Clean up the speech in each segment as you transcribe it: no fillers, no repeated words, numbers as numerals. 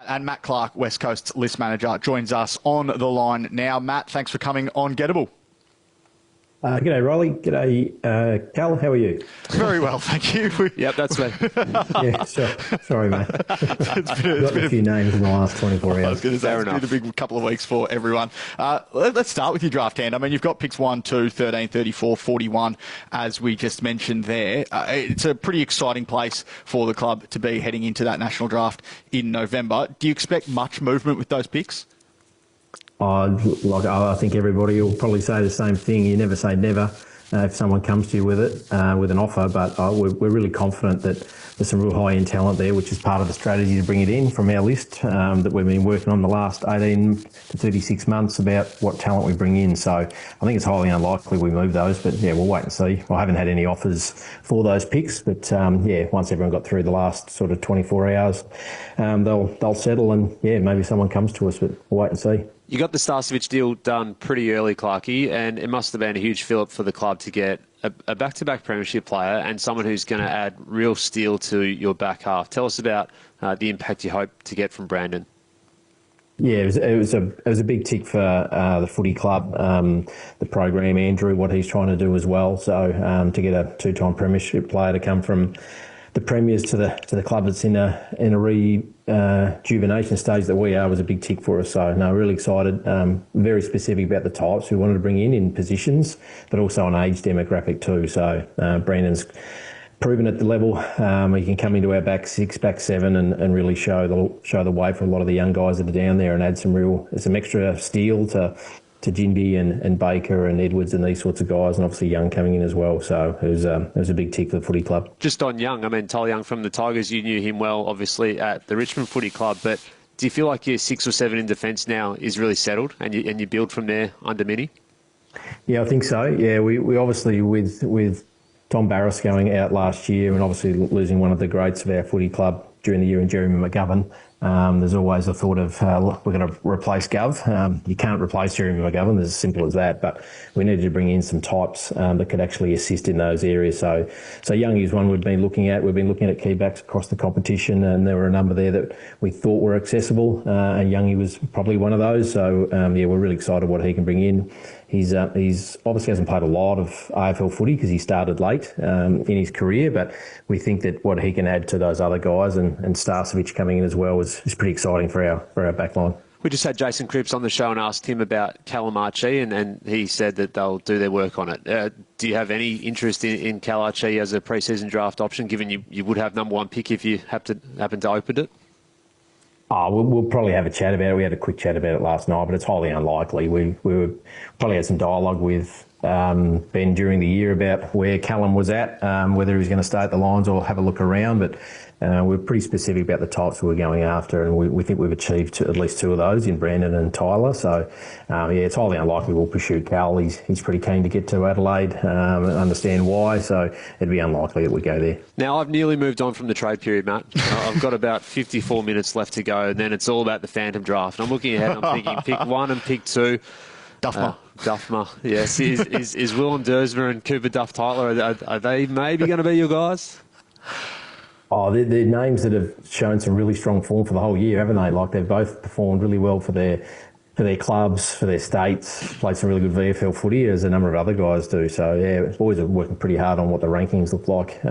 And Matt Clarke, West Coast list manager, joins us on the line now. Matt, thanks for coming on Gettable. G'day, Riley. G'day, Cal. How are you? Very well, thank you. Yep, that's me. Yeah, sure. Sorry, mate. I've got a few names in the last 24 hours. I was going to say, it's been a big couple of weeks for everyone. Let's start with your draft hand. I mean, you've got picks 1, 2, 13, 34, 41, as we just mentioned there. It's a pretty exciting place for the club to be heading into that national draft in November. Do you expect much movement with those picks? I think everybody will probably say the same thing. You never say never if someone comes to you with it, with an offer, but we're really confident that there's some real high-end talent there, which is part of the strategy to bring it in from our list that we've been working on the last 18 to 36 months about what talent we bring in. So I think it's highly unlikely we move those, but yeah, we'll wait and see. I haven't had any offers for those picks, but yeah, once everyone got through the last sort of 24 hours, they'll settle and yeah, maybe someone comes to us, but we'll wait and see. You got the Starcevich deal done pretty early, Clarke, and it must have been a huge fillip for the club to get a back-to-back premiership player and someone who's going to add real steel to your back half. Tell us about the impact you hope to get from Brandon. Yeah, it was a big tick for the footy club, the program, Andrew, what he's trying to do as well. So to get a two-time premiership player to come from the premiers to the club that's in a rejuvenation stage that we are was a big tick for us. So no, really excited. Very specific about the types we wanted to bring in positions, but also an age demographic too. So Brandon's proven at the level. He can come into our back 6, back 7, and really show the way for a lot of the young guys that are down there and add some extra steel to Jinby and Baker and Edwards and these sorts of guys, and obviously Young coming in as well. So it was a big tick for the footy club. Just on Young, I mean, Tyler Young from the Tigers, you knew him well, obviously, at the Richmond Footy Club, but do you feel like your 6 or 7 in defence now is really settled and you build from there under Mini? Yeah, I think so. Yeah, we obviously, with Tom Barras going out last year and obviously losing one of the greats of our footy club during the year in Jeremy McGovern, there's always a thought of we're going to replace Gov. You can't replace Jeremy McGovern, it's as simple as that, but we needed to bring in some types that could actually assist in those areas. So Young is one we've been looking at. We've been looking at key backs across the competition, and there were a number there that we thought were accessible, and Youngie was probably one of those. So yeah, we're really excited what he can bring in. He's obviously hasn't played a lot of AFL footy because he started late in his career, but we think that what he can add to those other guys and Starcevich coming in as well is pretty exciting for our back line. We just had Jason Cripps on the show and asked him about Callum Archie, and he said that they'll do their work on it. Do you have any interest in Cal Archie as a pre-season draft option, given you would have number 1 pick if you happen to open it? Oh, we'll probably have a chat about it. We had a quick chat about it last night, but it's highly unlikely. We probably had some dialogue with Ben during the year about where Callum was at, whether he was going to stay at the Lions or have a look around, but we're pretty specific about the types we're going after, and we think we've achieved at least 2 of those in Brandon and Tyler. So, yeah, it's highly unlikely we'll pursue Cal. He's pretty keen to get to Adelaide and understand why, so it'd be unlikely that we go there. Now, I've nearly moved on from the trade period, Matt. I've got about 54 minutes left to go, and then it's all about the Phantom Draft. And I'm looking ahead, I'm thinking pick 1 and pick 2. Duffma, yes. Is Willem Dersma and Cooper Duff-Tyler, are they maybe going to be your guys? Oh, they're names that have shown some really strong form for the whole year, haven't they? Like, they've both performed really well for their clubs, for their states, played some really good VFL footy, as a number of other guys do. So, yeah, boys are working pretty hard on what the rankings look like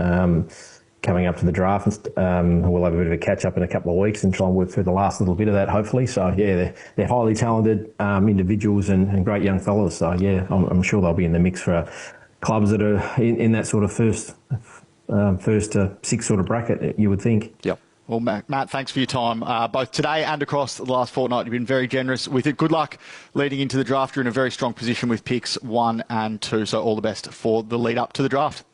coming up to the draft. We'll have a bit of a catch-up in a couple of weeks and try and work through the last little bit of that, hopefully. So, yeah, they're highly talented individuals and great young fellas. So, yeah, I'm sure they'll be in the mix for clubs that are in that sort of first to 6 sort of bracket, you would think. Yep. Well, Matt, thanks for your time, both today and across the last fortnight. You've been very generous with it. Good luck leading into the draft. You're in a very strong position with picks 1 and 2, so all the best for the lead up to the draft.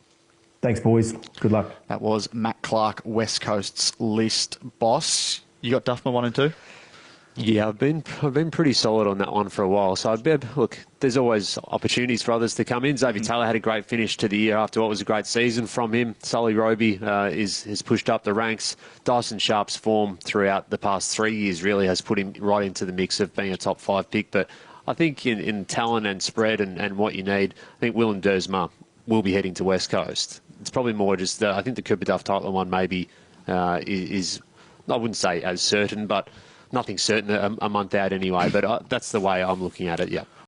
Thanks, boys. Good luck. That was Matt Clarke, West Coast's list boss. You got Duffman 1 and 2? Yeah, I've been pretty solid on that one for a while. So look, there's always opportunities for others to come in. Xavier Taylor had a great finish to the year after what was a great season from him. Sully Roby is pushed up the ranks. Dyson Sharp's form throughout the past 3 years really has put him right into the mix of being a top 5 pick. But I think in talent and spread and what you need, I think Willem Dersma will be heading to West Coast. It's probably more just I think the Cooper Duff Tyler one maybe is I wouldn't say as certain, but nothing certain a month out anyway. But that's the way I'm looking at it, yeah.